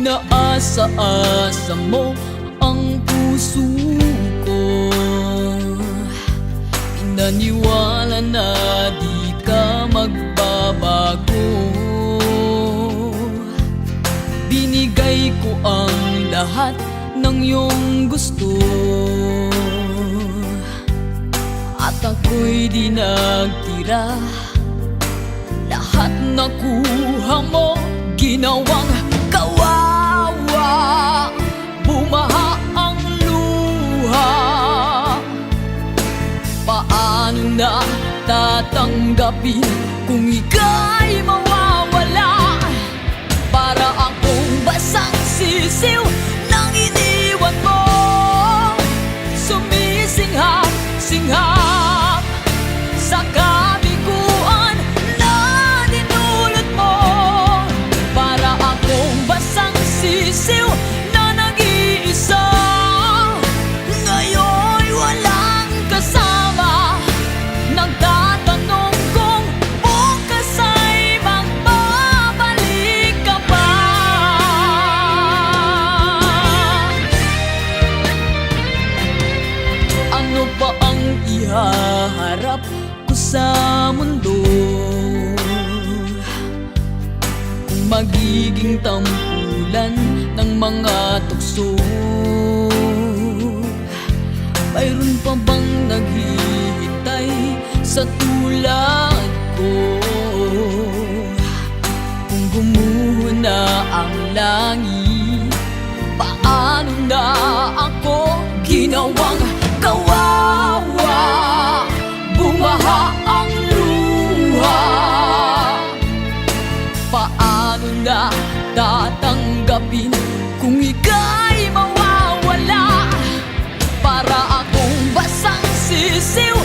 Inaasa-asa mo ang puso ko. Pinaniwala na di ka magbabago. Binigay ko ang lahat ng iyong gusto, at ako'y di nagtira. Lahat nakuha mo, ginawang kawawa. Bumaha ang luha. Paano na tatanggapin kung ika'y mawawala? Para akong basang sisiw nang iniwan mo. Sumisinghap-singhap sa kabiguan na dinulot mo. Para akong basang sisiw na nag-iisa, ngayon'y walang kasama. Nagtatanong kung bukas ay magbabalik ka pa. Ano pa ang ihaharap ko sa mundo kung magiging tampulan ng mga tukso? Mayroon pa bang naghihintay sa tulad ko? Kung gumuho na ang langit, paano na ako? Ginawang kawawa. Bumaha ang luha. Paano na tatanggapin kung ika'y mawawala? Para akong basang sisiw